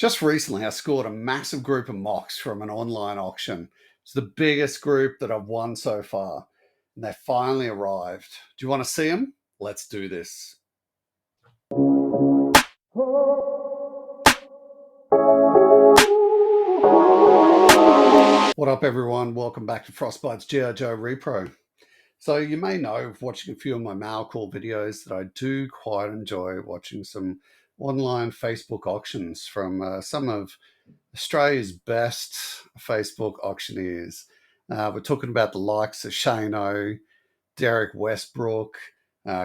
Just recently, I scored a massive group of MOCs from an online auction. It's the biggest group that I've won so far, and they finally arrived. Do you want to see them? Let's do this. What up, everyone? Welcome back to Frostbite's G.I. Joe Repro. So you may know, watching a few of my mailcall videos, that I do quite enjoy watching some online Facebook auctions from some of Australia's best Facebook auctioneers. We're talking about the likes of Shane O, Derek Westbrook,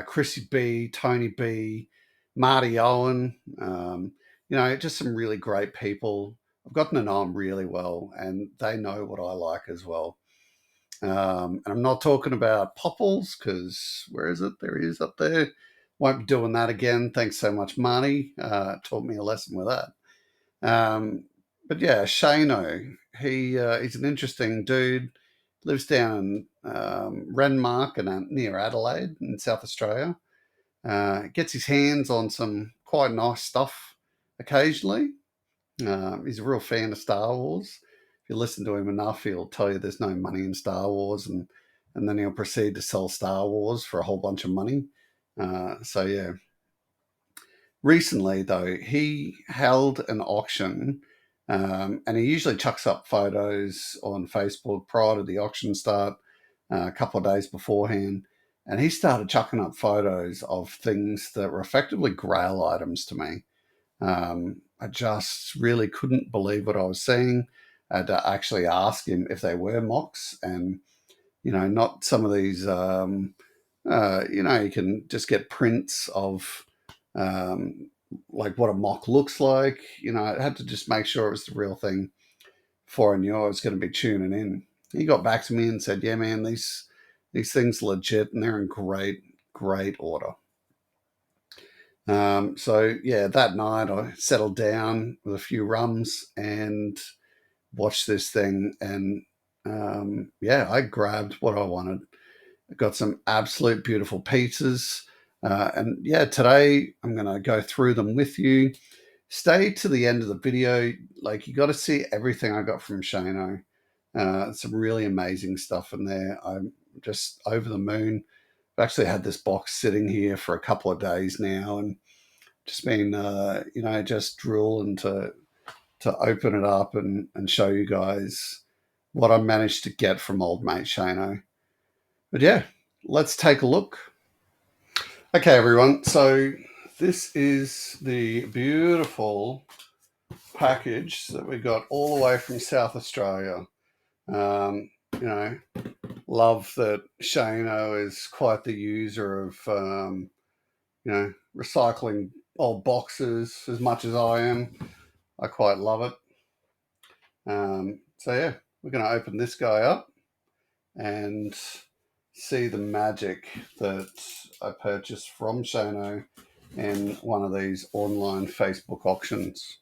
Chrissy B, Tony B, Marty Owen. Just some really great people. I've gotten to know them really well, and they know what I like as well. And I'm not talking about Popples, because where is it? There he is up there. Won't be doing that again. Thanks so much, Marty. Taught me a lesson with that. But yeah, Shano, he's an interesting dude. Lives down in Renmark and near Adelaide in South Australia. Gets his hands on some quite nice stuff occasionally. He's a real fan of Star Wars. If you listen to him enough, he'll tell you there's no money in Star Wars, and then he'll proceed to sell Star Wars for a whole bunch of money. So yeah. Recently, though, he held an auction, and he usually chucks up photos on Facebook prior to the auction start, a couple of days beforehand. And he started chucking up photos of things that were effectively grail items to me. I just really couldn't believe what I was seeing. I had to actually ask him if they were MOCs, and not some of these. You can just get prints of like what a MOC looks like. I had to just make sure it was the real thing before I knew I was going to be tuning in. He got back to me and said, "Yeah, man, these things are legit and they're in great order." So yeah, that night I settled down with a few rums and watched this thing, and yeah, I grabbed what I wanted. I got some absolute beautiful pizzas. And yeah, today I'm going to go through them with you. Stay to the end of the video. Like, you got to see everything I got from Shano. Some really amazing stuff in there. I'm just over the moon. I've actually had this box sitting here for a couple of days now, and just been, just drooling to open it up and show you guys what I managed to get from old mate Shano. But yeah, let's take a look. Okay, everyone. So this is the beautiful package that we got all the way from South Australia. Um, you know, love that Shano is quite the user of, recycling old boxes as much as I am. I quite love it. So yeah, we're going to open this guy up and see the magic that I purchased from Shano in one of these online Facebook auctions.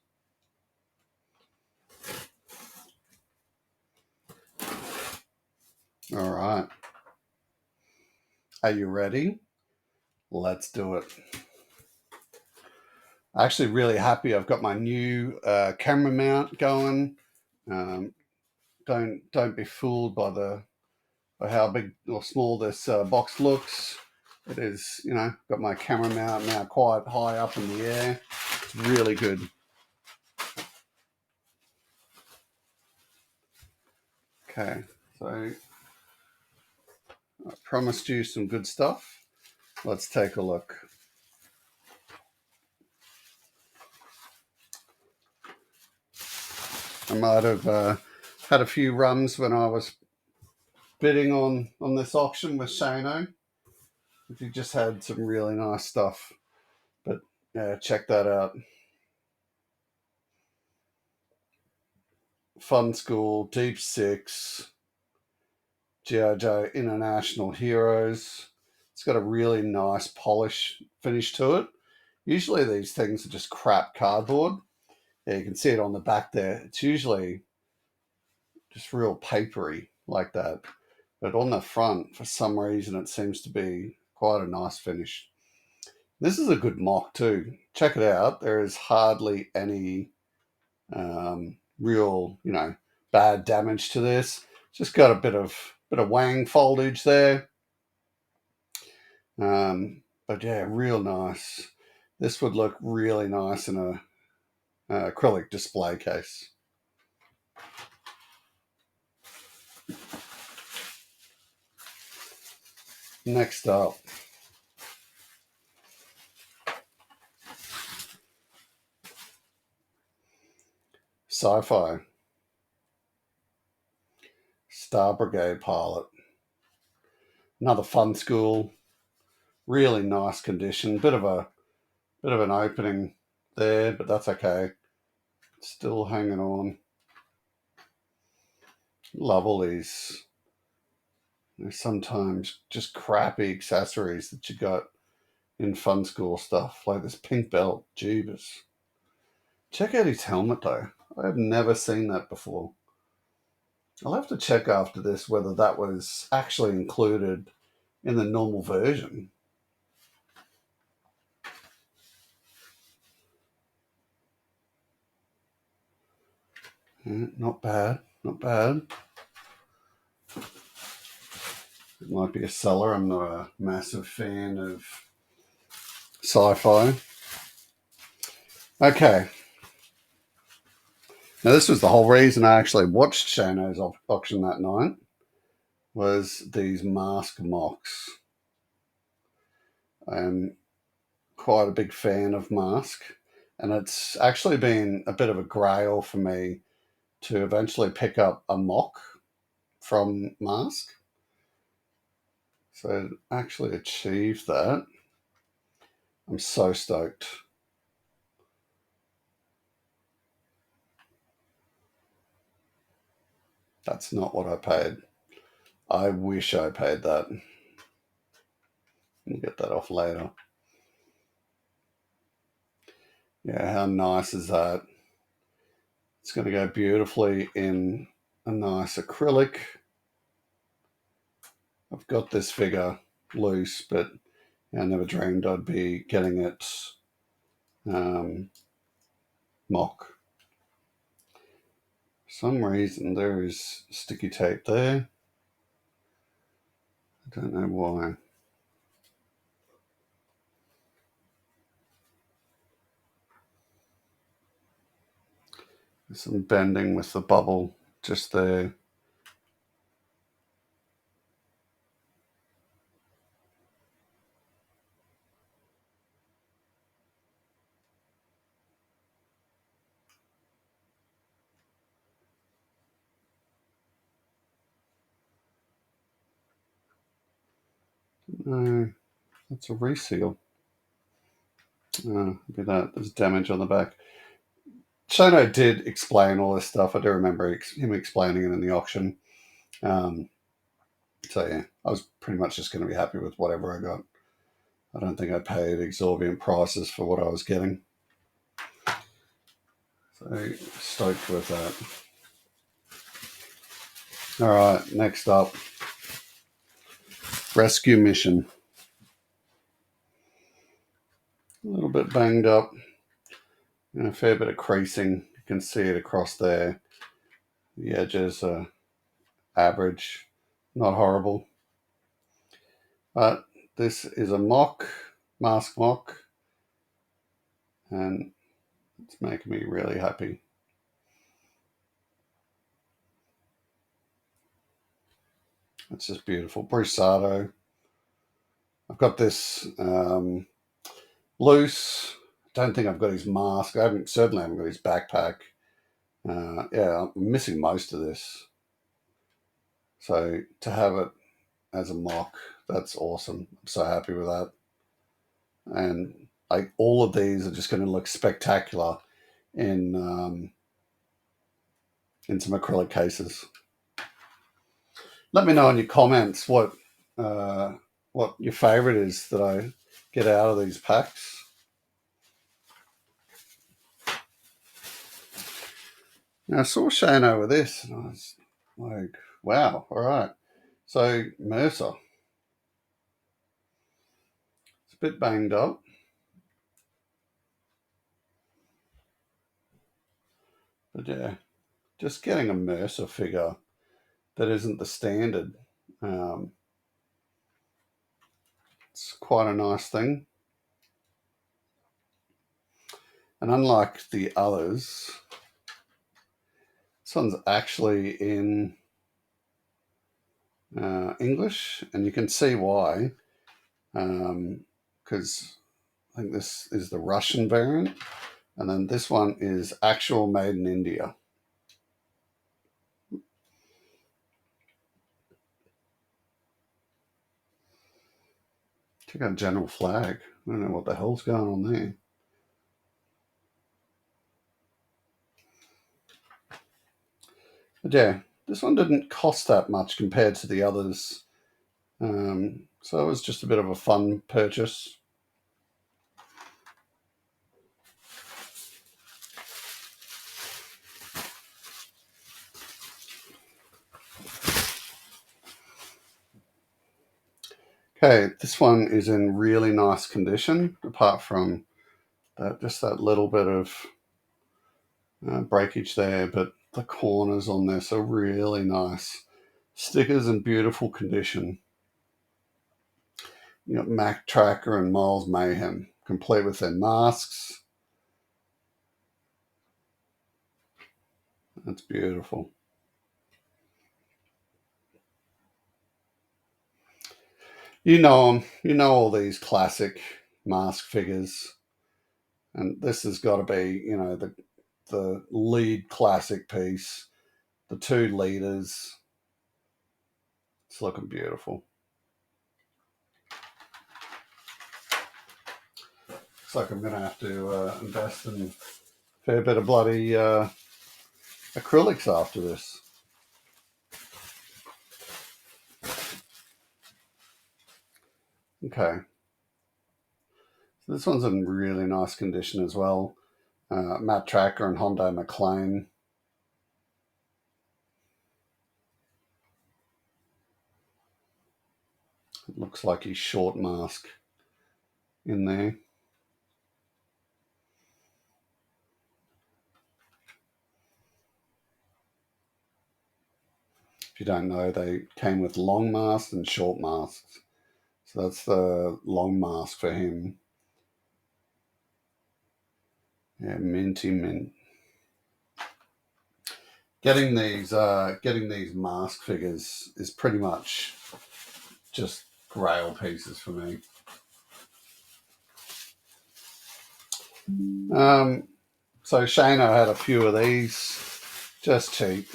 All right. Are you ready? Let's do it. Actually, really happy I've got my new camera mount going. Don't be fooled by how big or small this box looks. It is, got my camera mount now quite high up in the air. It's really good. Okay, so I promised you some good stuff. Let's take a look. I might have had a few rums when I was bidding on this auction with Shano. If you just had some really nice stuff. But yeah, check that out. Fun School, Deep Six, G.I. Joe International Heroes. It's got a really nice polish finish to it. Usually these things are just crap cardboard. Yeah, you can see it on the back there. It's usually just real papery like that. But on the front, for some reason, it seems to be quite a nice finish. This is a good MOC too. Check it out. There is hardly any real, bad damage to this. Just got a bit of wang foldage there. But yeah, real nice. This would look really nice in a acrylic display case. Next up, Sci-Fi Star Brigade Pilot. Another fun school, really nice condition. Bit of an opening there, but that's okay. Still hanging on. Love all these. There's sometimes just crappy accessories that you got in fun school stuff, like this pink belt. Jeebus. Check out his helmet though. I have never seen that before. I'll have to check after this whether that was actually included in the normal version. Not bad, not bad. It might be a seller. I'm not a massive fan of Sci-Fi. Okay. Now this was the whole reason I actually watched Shano's auction that night, was these mask MOCs. I'm quite a big fan of mask, and it's actually been a bit of a grail for me to eventually pick up a MOC from mask. So actually achieved that. I'm so stoked. That's not what I paid. I wish I paid that. We'll get that off later. Yeah, how nice is that? It's going to go beautifully in a nice acrylic. I've got this figure loose, but I never dreamed I'd be getting it MOC. For some reason there is sticky tape there. I don't know why. There's some bending with the bubble just there. No, that's a reseal. Look at that. There's damage on the back. Shano did explain all this stuff. I do remember him explaining it in the auction. So yeah, I was pretty much just going to be happy with whatever I got. I don't think I paid exorbitant prices for what I was getting. So stoked with that. All right, next up, rescue mission. A little bit banged up and a fair bit of creasing. You can see it across there. The edges are average, not horrible. But this is a mask MOC, and it's making me really happy. It's just beautiful. Brusado. I've got this loose. Don't think I've got his mask. Certainly haven't got his backpack. Yeah, I'm missing most of this. So to have it as a MOC, that's awesome. I'm so happy with that. And all of these are just going to look spectacular in some acrylic cases. Let me know in your comments what your favorite is that I get out of these packs. Now, I saw Shane over this, and I was like, wow, all right. So, Mercer. It's a bit banged up. But yeah, just getting a Mercer figure that isn't the standard. It's quite a nice thing. And unlike the others, this one's actually in English, and you can see why. Because I think this is the Russian variant, and then this one is actual made in India. Check out General Flag. I don't know what the hell's going on there. But yeah, this one didn't cost that much compared to the others. So it was just a bit of a fun purchase. Okay, this one is in really nice condition, apart from that, just that little bit of breakage there, but the corners on this are really nice. Stickers in beautiful condition. You got Mac Tracker and Miles Mayhem, complete with their masks. That's beautiful. You know them. You know all these classic mask figures, and this has got to be, you know, the lead classic piece. The 2 liters. It's looking beautiful. Looks like I'm going to have to invest in a fair bit of bloody acrylics after this. Okay. So this one's in really nice condition as well. Matt Tracker and Hyundai McLean. It looks like he's short mask in there. If you don't know, they came with long masks and short masks. So that's the long mask for him. Yeah, minty mint. Getting these mask figures is pretty much just grail pieces for me. So Shano had a few of these, just cheap.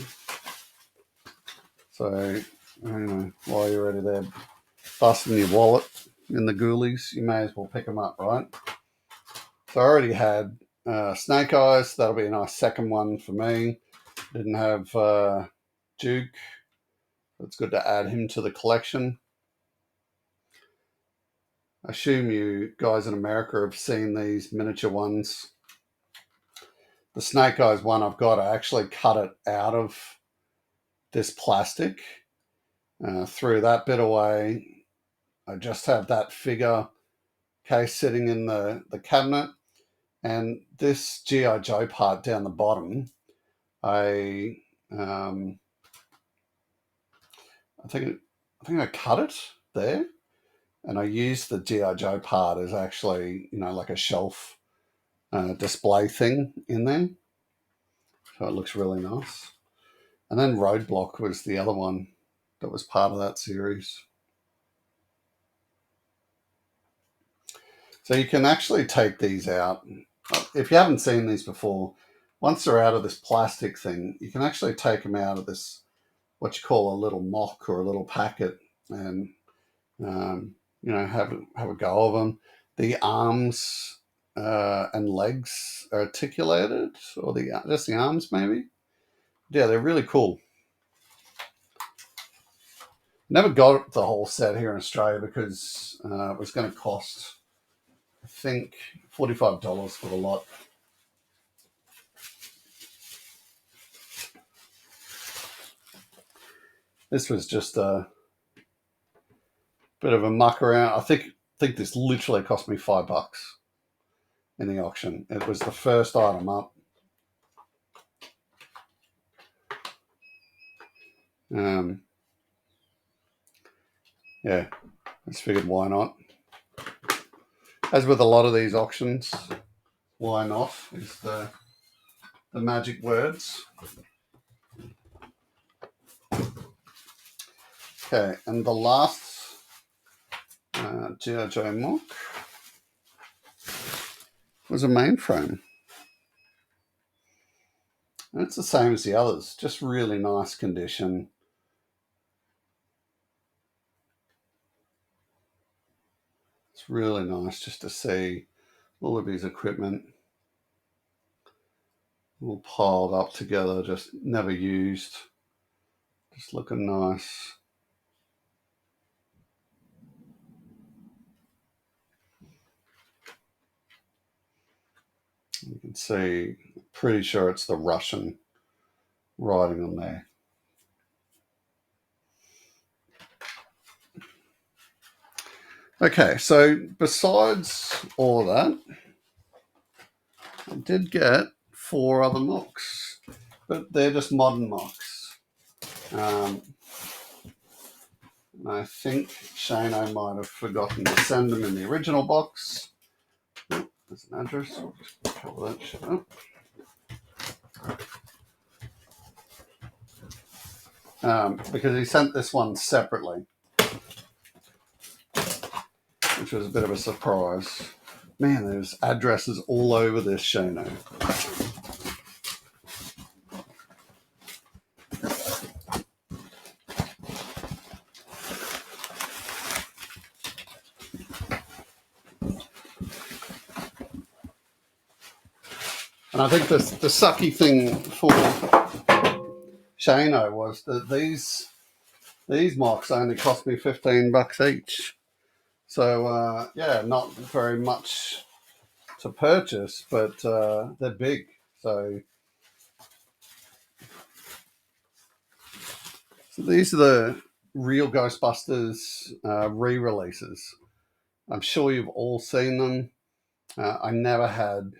So, you know, while you're already there busting your wallet in the ghoulies, you may as well pick them up, right? So I already had Snake Eyes. That'll be a nice second one for me. Didn't have Duke. It's good to add him to the collection. I assume you guys in America have seen these miniature ones. The Snake Eyes one I've got, I actually cut it out of this plastic, threw that bit away. I just have that figure case sitting in the cabinet, and this G.I. Joe part down the bottom, I think I cut it there, and I used the G.I. Joe part as actually, you know, like a shelf display thing in there. So it looks really nice. And then Roadblock was the other one that was part of that series. So you can actually take these out. If you haven't seen these before, once they're out of this plastic thing, you can actually take them out of this, what you call a little mock or a little packet, and you know, have a go of them. The arms and legs are articulated, or just the arms maybe. Yeah, they're really cool. Never got the whole set here in Australia because it was going to cost, I think, $45 for the lot. This was just a bit of a muck around. I think this literally cost me $5 in the auction. It was the first item up. Yeah, I just figured why not. As with a lot of these auctions, why not is the magic words. Okay, and the last G.I. Joe MOC was a mainframe. And it's the same as the others, just really nice condition. It's really nice just to see all of his equipment all piled up together, just never used, just looking nice. You can see, pretty sure it's the Russian writing on there. Okay, so besides all that, I did get 4 other MOCs, but they're just modern MOCs. I think Shano might have forgotten to send them in the original box. Oh, there's an address. I'll just cover that shit up. Because he sent this one separately, which was a bit of a surprise. Man, there's addresses all over this Shano. And I think the sucky thing for Shano was that these MOCs only cost me $15 each. So yeah, not very much to purchase, but they're big. So these are the real Ghostbusters re-releases. I'm sure you've all seen them. I never had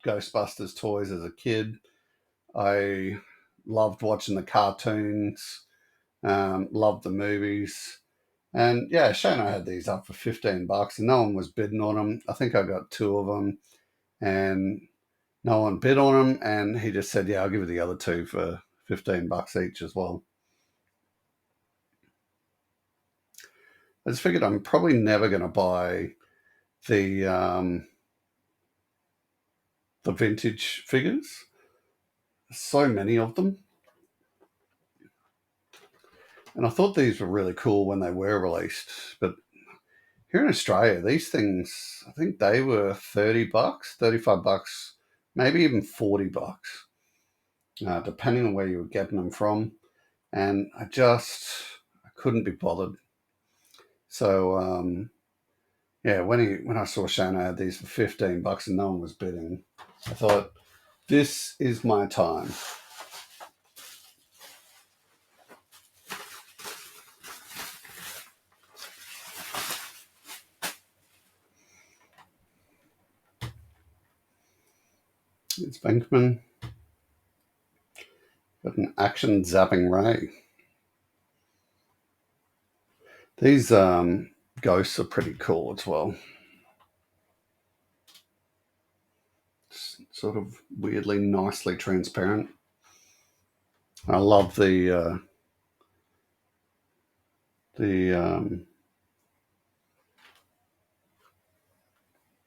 Ghostbusters toys as a kid. I loved watching the cartoons, loved the movies. And yeah, Shano had these up for $15 and no one was bidding on them. I think I got 2 of them and no one bid on them. And he just said, yeah, I'll give you the other 2 for $15 each as well. I just figured I'm probably never going to buy the vintage figures. So many of them. And I thought these were really cool when they were released. But here in Australia, these things, I think they were $30, $35, maybe even $40, depending on where you were getting them from. And I couldn't be bothered. So, yeah, when I saw Shano had these for $15 and no one was bidding, I thought, this is my time. It's Venkman. Got an action zapping ray. These ghosts are pretty cool as well. It's sort of weirdly, nicely transparent. I love the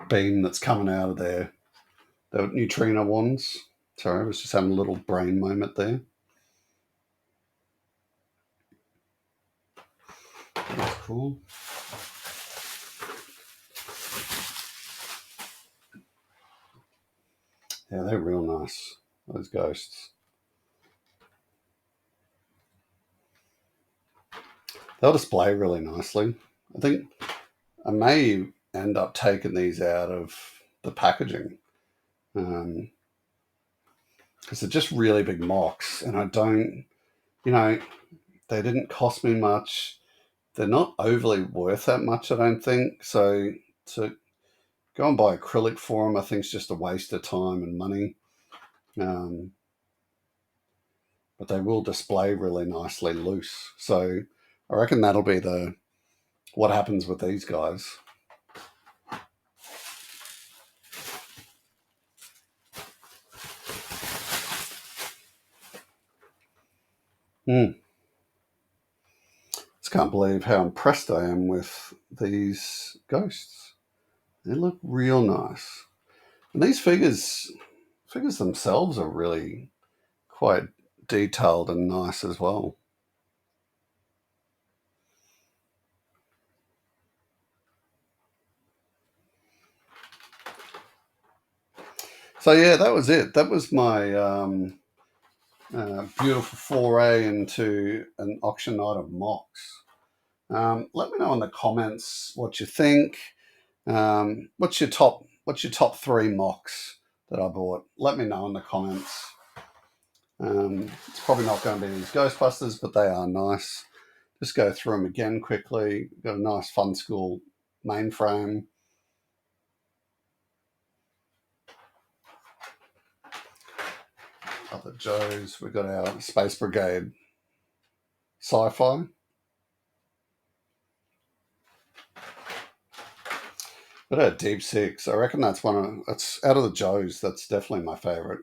beam that's coming out of there. The neutrino ones. Sorry, I was just having a little brain moment there. That's cool. Yeah, they're real nice, those ghosts. They'll display really nicely. I think I may end up taking these out of the packaging because they're just really big MOCs, and I don't, they didn't cost me much. They're not overly worth that much, I don't think. So to go and buy acrylic for them, I think it's just a waste of time and money. But but they will display really nicely loose. So I reckon that'll be what happens with these guys. Just can't believe how impressed I am with these ghosts. They look real nice. And these figures themselves are really quite detailed and nice as well. So yeah, that was it. That was my beautiful foray into an auction night of MOCs. Let me know in the comments what you think. What's your top 3 MOCs that I bought? Let me know in the comments. It's probably not going to be these Ghostbusters, but they are nice. Just go through them again quickly. Got a nice Fun School mainframe. Other Joes. We've got our Space Brigade sci-fi. But our Deep Six, I reckon that's that's out of the Joes, that's definitely my favourite.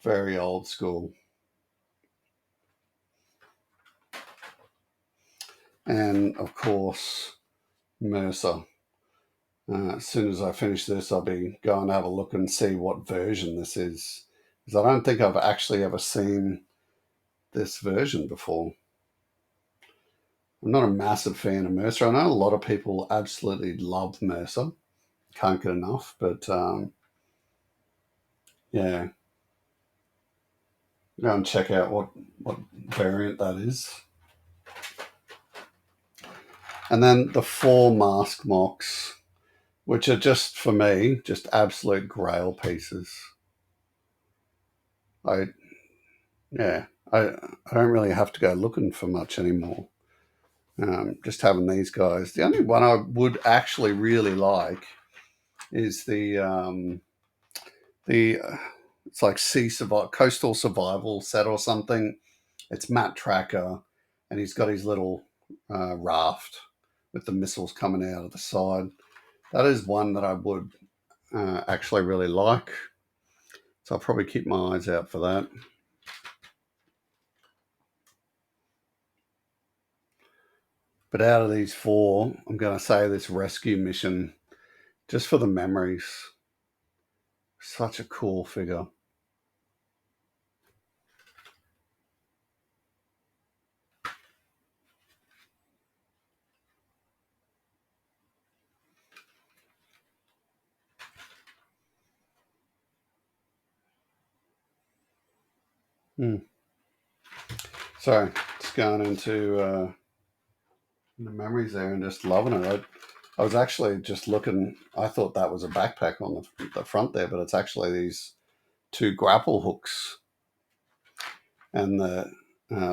Very old school. And of course, Mercer. As soon as I finish this, I'll be going to have a look and see what version this is. Because I don't think I've actually ever seen this version before. I'm not a massive fan of Mercer. I know a lot of people absolutely love Mercer. Can't get enough, but yeah. Go and check out what variant that is. And then the 4 mask MOCs, which are just, for me, just absolute grail pieces. I don't really have to go looking for much anymore. Just having these guys. The only one I would actually really like is the it's like coastal survival set or something. It's Matt Tracker, and he's got his little raft with the missiles coming out of the side. That is one that I would actually really like. So I'll probably keep my eyes out for that. But out of these 4, I'm going to say this rescue mission, just for the memories. Such a cool figure. So just going into the memories there and just loving it. I was actually just looking. I thought that was a backpack on the front there, but it's actually these 2 grapple hooks, and the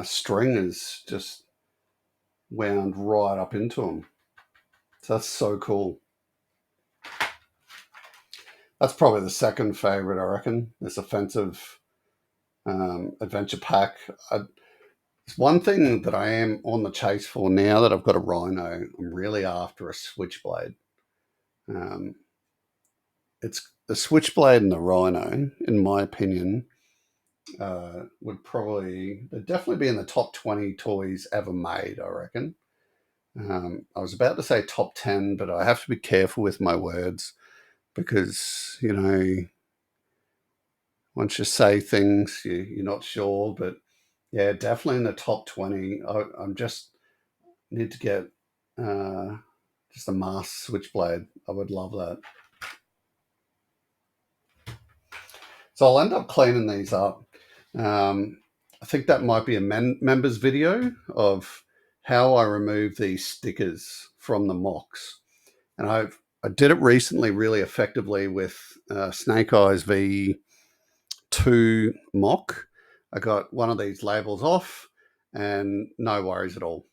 string is just wound right up into them. So that's so cool. That's probably the second favorite, I reckon. This offensive adventure pack. It's one thing that I am on the chase for now that I've got a Rhino. I'm really after a Switchblade. It's the Switchblade and the Rhino, in my opinion, would definitely be in the top 20 toys ever made, I reckon. I was about to say top 10, but I have to be careful with my words because, once you say things, you're not sure. But yeah, definitely in the top 20. I'm just need to get just a mask Switchblade. I would love that. So I'll end up cleaning these up. I think that might be a members video of how I remove these stickers from the MOCs. And I did it recently really effectively with Snake Eyes V2 MOC. I got one of these labels off and no worries at all.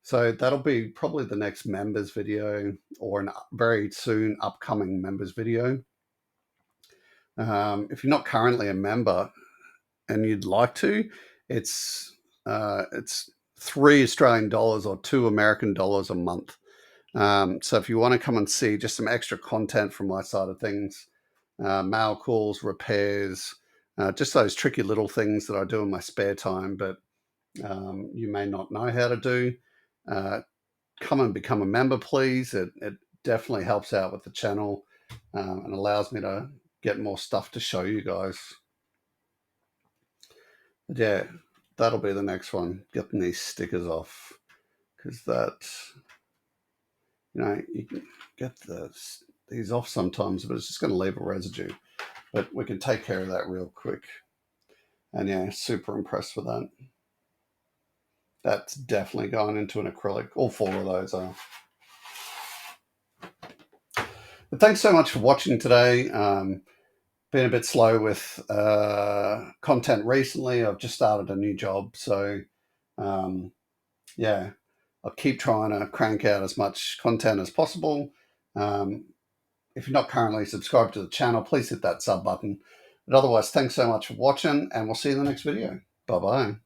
So that'll be probably the next members video, or a very soon upcoming members video. If you're not currently a member, and you'd like to, it's $3 Australian or $2 American a month. So if you want to come and see just some extra content from my side of things, mail calls, repairs, just those tricky little things that I do in my spare time, but you may not know how to do, come and become a member, please. It definitely helps out with the channel and allows me to get more stuff to show you guys. But yeah, that'll be the next one, getting these stickers off, because that, you know, you can get these off sometimes, but it's just going to leave a residue. But we can take care of that real quick. And yeah, super impressed with that. That's definitely going into an acrylic. All 4 of those are. But thanks so much for watching today. Been a bit slow with content recently. I've just started a new job, so yeah, I'll keep trying to crank out as much content as possible. If you're not currently subscribed to the channel, please hit that sub button. But otherwise, thanks so much for watching, and we'll see you in the next video. Bye-bye.